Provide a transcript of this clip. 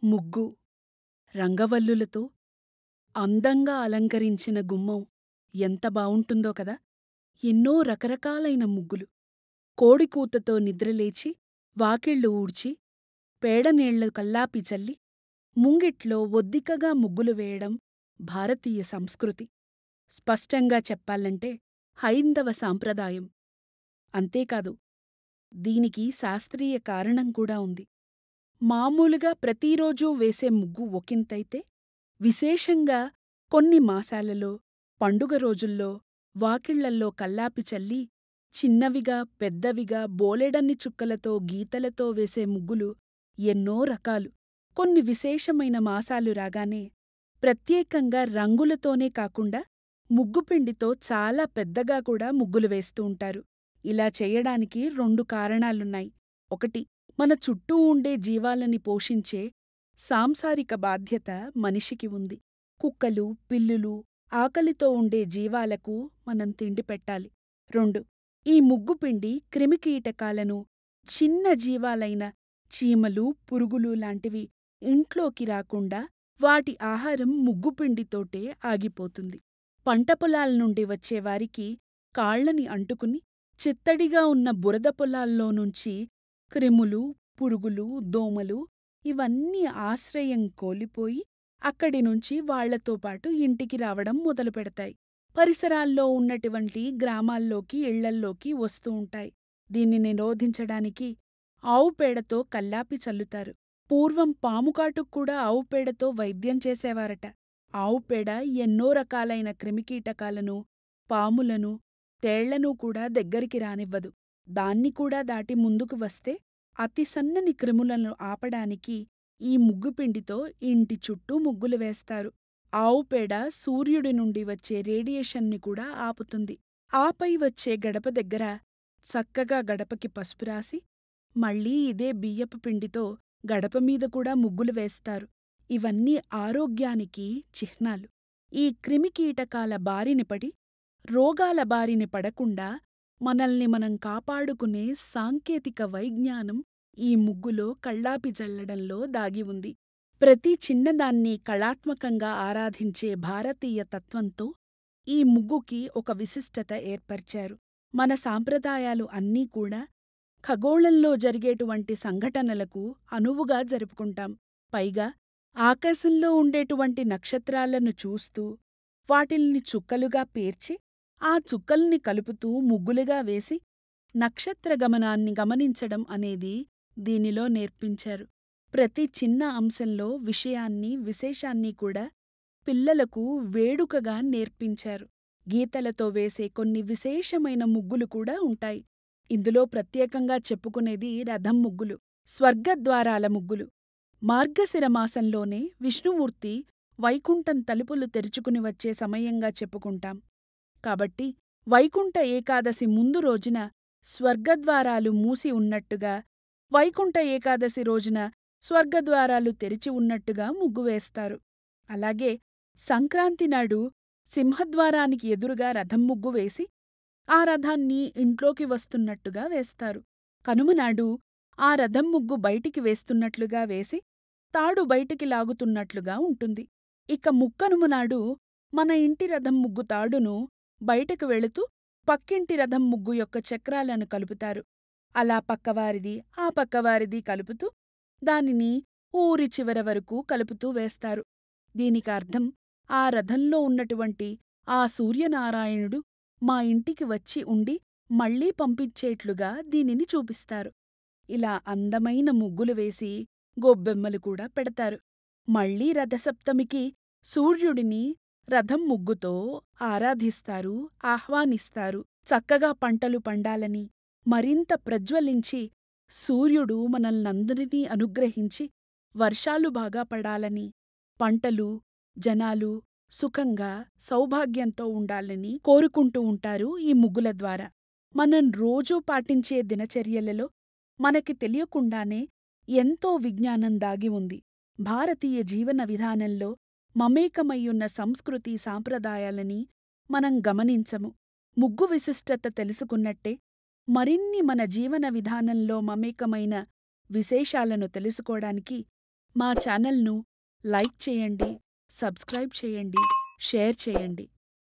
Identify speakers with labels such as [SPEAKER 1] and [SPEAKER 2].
[SPEAKER 1] ముగ్గు రంగవల్లులతో అందంగా అలంకరించిన గుమ్మం ఎంత బావుంటుందో కదా! ఎన్నో రకరకాలైన ముగ్గులు. కోడికూతతో నిద్రలేచి, వాకిళ్లు ఊడ్చి, పేడనీళ్లు కల్లాపి చల్లి, ముంగిట్లో ఒద్దికగా ముగ్గులు వేయడం భారతీయ సంస్కృతి. స్పష్టంగా చెప్పాలంటే హైందవ సాంప్రదాయం. అంతేకాదు, దీనికి శాస్త్రీయ కారణం కూడా ఉంది. మామూలుగా ప్రతిరోజూ వేసే ముగ్గు ఒకింతైతే, విశేషంగా కొన్ని మాసాలలో, పండుగ రోజుల్లో వాకిళ్లల్లో కల్లాపి చల్లి, చిన్నవిగా పెద్దవిగా బోలెడన్ని చుక్కలతో గీతలతో వేసే ముగ్గులు ఎన్నో రకాలు. కొన్ని విశేషమైన మాసాలు రాగానే ప్రత్యేకంగా రంగులతోనే కాకుండా ముగ్గుపిండితో చాలా పెద్దగా కూడా ముగ్గులు వేస్తూ ఉంటారు. ఇలా చెయ్యడానికి 2 కారణాలున్నాయి. ఒకటి, మన చుట్టూ ఉండే జీవాలని పోషించే సాంసారిక బాధ్యత మనిషికి ఉంది. కుక్కలు, పిల్లులు, ఆకలితో ఉండే జీవాలకు మనం తిండి పెట్టాలి. 2, ఈ ముగ్గుపిండి క్రిమికీటకాలను, చిన్న జీవాలైన చీమలు, పురుగులు లాంటివి ఇంట్లోకి రాకుండా వాటి ఆహారం ముగ్గుపిండితోటే ఆగిపోతుంది. పంట పొలాల్నుండి వచ్చేవారికి కాళ్ళని అంటుకుని చిత్తడిగా ఉన్న బురద పొలాల్లోనుంచి క్రిములు, పురుగులు, దోమలు ఇవన్నీ ఆశ్రయం కోల్పోయి అక్కడినుంచి వాళ్లతో పాటు ఇంటికి రావడం మొదలుపెడతాయి. పరిసరాల్లో ఉన్నటువంటి గ్రామాల్లోకి, ఇళ్లల్లోకి వస్తూ ఉంటాయి. దీన్ని నిరోధించడానికి ఆవుపేడతో కల్లాపి చల్లుతారు. పూర్వం పాముకాటుక్కూడా ఆవుపేడతో వైద్యం చేసేవారట. ఆవుపేడ ఎన్నో రకాలైన క్రిమికీటకాలను, పాములను, తేళ్లను కూడా దగ్గరికి రానివ్వదు. దాన్ని కూడా దాటి ముందుకు వస్తే అతి సన్నని క్రిములను ఆపడానికి ఈ ముగ్గుపిండితో ఇంటి చుట్టూ ముగ్గులు వేస్తారు. ఆవుపేడ సూర్యుడి నుండి వచ్చే రేడియేషన్ని కూడా ఆపుతుంది. ఆపై వచ్చే గడప దగ్గర చక్కగా గడపకి పసుపు రాసి, మళ్ళీ ఇదే బియ్యపు పిండితో గడపమీద కూడా ముగ్గులు వేస్తారు. ఇవన్నీ ఆరోగ్యానికి చిహ్నాలు. ఈ క్రిమికీటకాల బారినపడి, రోగాల బారిన పడకుండా మనల్ని మనం కాపాడుకునే సాంకేతిక వైజ్ఞానం ఈ ముగ్గులో కళ్ళాపి చల్లడంలో దాగి ఉంది. ప్రతి చిన్నదాన్ని కళాత్మకంగా ఆరాధించే భారతీయ తత్వంతో ఈ ముగ్గుకి ఒక విశిష్టత ఏర్పర్చారు. మన సాంప్రదాయాలు అన్నీ కూడా ఖగోళంలో జరిగేటువంటి సంఘటనలకు అనువుగా జరుపుకుంటాం. పైగా ఆకాశంలో ఉండేటువంటి నక్షత్రాలను చూస్తూ, వాటిల్ని చుక్కలుగా పేర్చి, ఆ చుక్కల్ని కలుపుతూ ముగ్గులుగా వేసి నక్షత్రగమనాన్ని గమనించడం అనేది దీనిలో నేర్పించారు. ప్రతి చిన్న అంశంలో విషయాన్ని, విశేషాన్ని కూడా పిల్లలకు వేడుకగా నేర్పించారు. గీతలతో వేసే కొన్ని విశేషమైన ముగ్గులు కూడా ఉంటాయి. ఇందులో ప్రత్యేకంగా చెప్పుకునేది రథం ముగ్గులు, స్వర్గద్వారాల ముగ్గులు. మార్గశిర మాసంలోనే విష్ణుమూర్తి వైకుంఠం తలుపులు తెరుచుకుని వచ్చే సమయంగా చెప్పుకుంటాం. కాబట్టి వైకుంఠ ఏకాదశి ముందు రోజున స్వర్గద్వారాలు మూసి ఉన్నట్టుగా, వైకుంఠ ఏకాదశి రోజున స్వర్గద్వారాలు తెరిచి ఉన్నట్టుగా ముగ్గు వేస్తారు. అలాగే సంక్రాంతి నాడు సింహద్వారానికి ఎదురుగా రథం ముగ్గు వేసి, ఆ రథాన్ని ఇంట్లోకి వస్తున్నట్టుగా వేస్తారు. కనుమనాడు ఆ రథం ముగ్గు బయటికి వేస్తున్నట్లుగా వేసి, తాడు బయటికి లాగుతున్నట్లుగా ఉంటుంది. ఇక ముక్కనుమనాడు మన ఇంటి రథం ముగ్గు తాడును బయటకు వెళుతూ పక్కింటి రథం ముగ్గు యొక్క చక్రాలను కలుపుతారు. అలా పక్కవారిది, ఆ పక్కవారిది కలుపుతూ దానిని ఊరి చివర వరకు కలుపుతూ వేస్తారు. దీనికర్థం ఆ రథంలో ఉన్నటువంటి ఆ సూర్యనారాయణుడు మా ఇంటికి వచ్చి ఉండి మళ్లీ పంపించేట్లుగా దీనిని చూపిస్తారు. ఇలా అందమైన ముగ్గులు వేసి గొబ్బెమ్మలు కూడా పెడతారు. మళ్లీ రథసప్తమికి సూర్యుడిని రథం ముగ్గుతో ఆరాధిస్తారు, ఆహ్వానిస్తారు. చక్కగా పంటలు పండాలని, మరింత ప్రజ్వలించి సూర్యుడు మనల్నందరినీ అనుగ్రహించి వర్షాలు బాగా పడాలని, పంటలు, జనాలు సుఖంగా, సౌభాగ్యంతో ఉండాలని కోరుకుంటూ ఉంటారు ఈ ముగ్గుల ద్వారా. మనం రోజూ పాటించే దినచర్యలలో మనకి తెలియకుండానే ఎంతో విజ్ఞానం దాగి ఉంది. భారతీయ జీవన విధానంలో మమేకమయ్యున్న సంస్కృతి సాంప్రదాయాలని మనం గమనించము. ముగ్గు విశిష్టత తెలుసుకున్నట్టే మరిన్ని మన జీవన విధానంలో మమేకమైన విశేషాలను తెలుసుకోడానికి మా ఛానల్‌ను లైక్ చేయండి, సబ్స్క్రైబ్ చేయండి, షేర్ చేయండి.